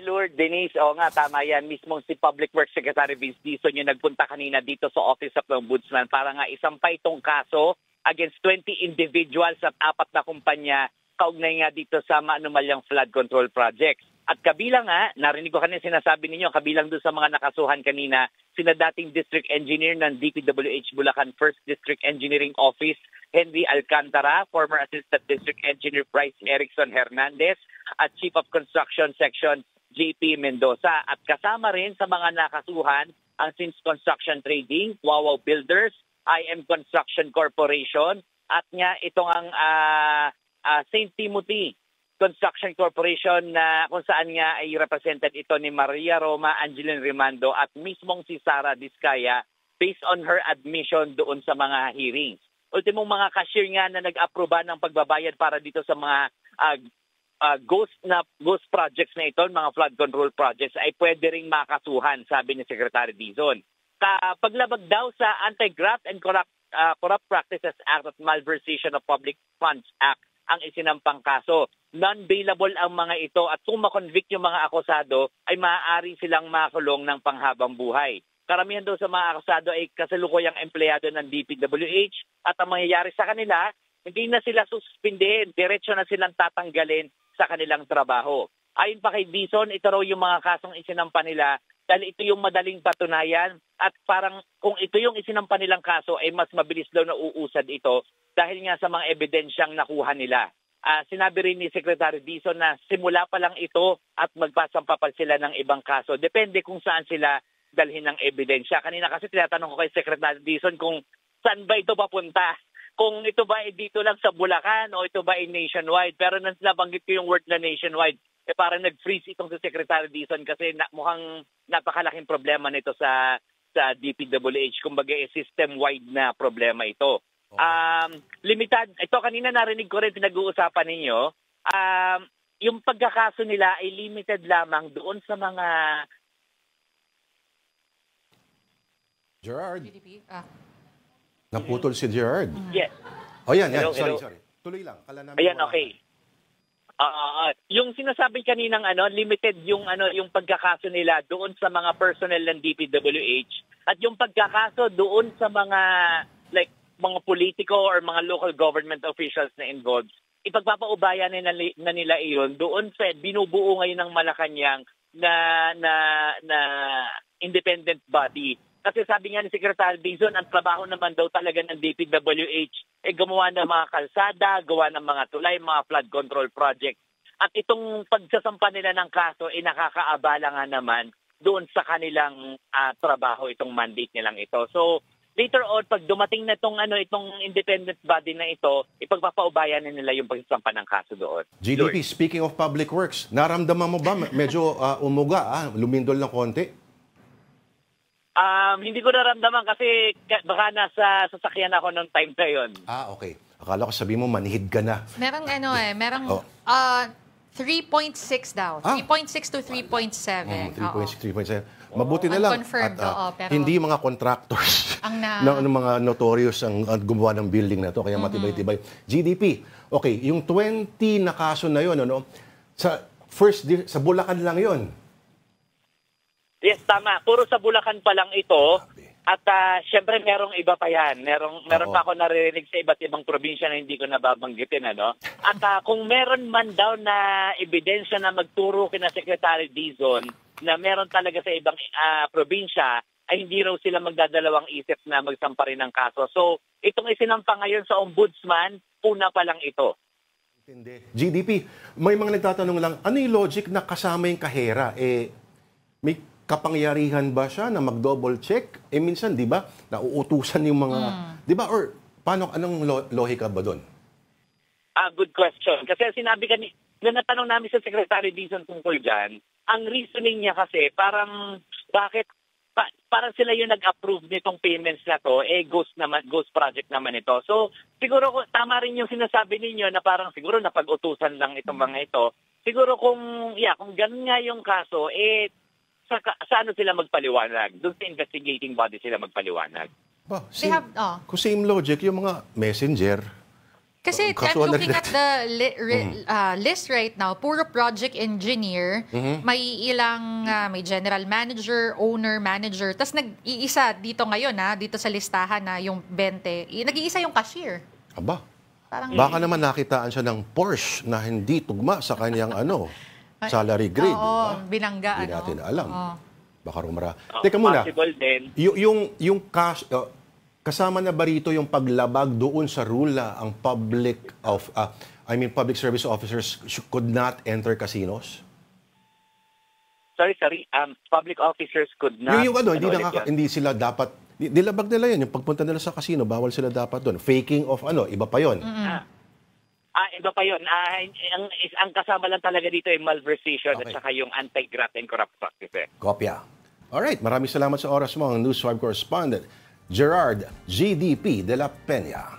Lourdes, Denise, oo nga, tama yan. Mismong si Public Works Secretary Vince Dizon yung nagpunta kanina dito sa Office of the Ombudsman para nga isampay itong kaso against 20 individuals at 4 na kumpanya kaugnay nga dito sa maanumalyang flood control projects. At kabilang nga, narinig ko kanina sinasabi ninyo, kabilang doon sa mga nakasuhan kanina, sina dating District Engineer ng DPWH Bulacan 1st District Engineering Office, Henry Alcantara, former Assistant District Engineer Bryce Erickson Hernandez, at Chief of Construction Section JP Mendoza. At kasama rin sa mga nakasuhan ang Sims Construction Trading, Wawaw Builders, IM Construction Corporation, at nga itong ang St. Timothy Construction Corporation na kung saan nga ay represented ito ni Maria Roma, Angeline Rimando at mismong si Sara Diskaya based on her admission doon sa mga hearings. Ultimong mga cashier nga na nag-aproba ng pagbabayad para dito sa mga ghost projects na ito, mga flood control projects, ay pwede ring makasuhan, sabi ni Secretary Dizon. Paglabag daw sa Anti-Graft and Corrupt Practices Act at Malversation of Public Funds Act ang isinampang kaso. Non-bailable ang mga ito at kung makonvict yung mga akusado ay maaari silang makulong ng panghabang buhay. Karamihan daw sa mga akusado ay kasalukuyang empleyado ng DPWH at ang mangyayari sa kanila, hindi na sila suspindihin, diretso na silang tatanggalin sa kanilang trabaho. Ayon pa kay Dizon, ito raw yung mga kasong isinampa nila dahil ito yung madaling patunayan at parang kung ito yung isinampa nilang kaso ay mas mabilis daw na uusad ito dahil nga sa mga ebidensyang nakuha nila. Sinabi rin ni Secretary Dizon na simula pa lang ito at magpasampapal sila ng ibang kaso. Depende kung saan sila dalhin ng ebidensya. Kanina kasi tinatanong ko kay Secretary Dizon kung saan ba ito papunta. Kung ito ba ay dito lang sa Bulacan o ito ba ay nationwide. Pero nang nabanggit ko yung word na nationwide, parang nag-freeze itong si Secretary Dizon kasi mukhang napakalaking problema nito sa DPWH. Kumbaga system-wide na problema ito. Limited, ito kanina narinig ko rin pinag-uusapan ninyo, yung pagkakaso nila ay limited lamang doon sa mga... Gerard? Naputol si Gerard. Yes. Oh, yan. Hello. Sorry. Tuloy lang. Kala namin ayan, okay. Yung sinasabi kaninang limited yung pagkakaso nila doon sa mga personnel ng DPWH at yung pagkakaso doon sa mga mga politiko or mga local government officials na involved, ipagpapaubayan na nila iyon doon sa binubuo ngayon ng Malacanang na independent body. Kasi sabi nga ni Secretary Dizon, ang trabaho naman daw talaga ng DPWH ay gumawa ng mga kalsada, gawa ng mga tulay, mga flood control project. At itong pagsasampa nila ng kaso ay nakakaabala nga naman doon sa kanilang trabaho, itong mandate nilang ito. So, later on, pag dumating na itong independent body na ito, ipagpapaubayan na nila yung pagsasampa ng kaso doon. GDP, speaking of public works, naramdaman mo ba medyo umuga, lumindol ng konti? Hindi ko naramdaman kasi baka nasa sasakyan ako noong time na yun. Okay. Akala ko sabi mo manihid ka na. Merong merong 3.6 daw. 3.6 to 3.7. 3.6, 3.7. Mabuti na lang. Unconfirmed, at hindi mga contractors ng mga notorious ang gumawa ng building na to. Kaya matibay-tibay. GDP, okay, yung 20 na kaso na yun, sa Bulacan lang yun. Yes, tama. Puro sa Bulacan pa lang ito. At syempre merong iba pa yan. Meron pa ako naririnig sa iba't ibang probinsya na hindi ko nababanggitin. At kung meron man daw na ebidensya na magturo kina Secretary Dizon na meron talaga sa ibang probinsya, ay hindi raw sila magdadalawang isip na magsampa rin ng kaso. So, itong isinampa ngayon sa Ombudsman, una pa lang ito. Hindi. GDP, may mga nagtatanong lang, ano yung logic na kasama yung kahera? May kapangyarihan ba siya na mag-double check? Minsan, di ba, nauutusan yung mga, di ba, or anong lohika ba doon? Good question. Kasi sinabi na natanong namin sa Secretary Dizon tungkol dyan, ang reasoning niya kasi parang, bakit, parang sila yung nag-approve nitong payments na to, ghost project naman ito. So, siguro tama rin yung sinasabi ninyo na parang siguro napag-utusan lang itong mga ito. Siguro kung ganun nga yung kaso, sa ano sila magpaliwanag? Doon sa investigating body sila magpaliwanag. Kung same logic, yung mga messenger, Kasi I'm Kasuhan na looking rin at the list right now, puro project engineer, may ilang, may general manager, owner, manager, tas nag-iisa dito ngayon, dito sa listahan na yung 20, nag-iisa yung cashier. Aba, Parang, baka naman nakitaan siya ng Porsche na hindi tugma sa kanyang salary grade. Oo, diba? binangga. Hindi natin alam. Oo. Baka rumara. Teka muna, Possible din. yung cash, kasama na ba rito yung paglabag doon sa rule na ang public service officers could not enter casinos? Sorry. Public officers could not... Hindi sila dapat, nilabag nila yan, yung pagpunta nila sa casino, bawal sila dapat doon. Faking of iba pa yon. Iba pa yun. Ang kasama lang talaga dito ay malversation at saka yung anti-graft and corrupt practices. Kopya. Alright, maraming salamat sa oras mo, ang News 5 correspondent, Gerard GDP de la Peña.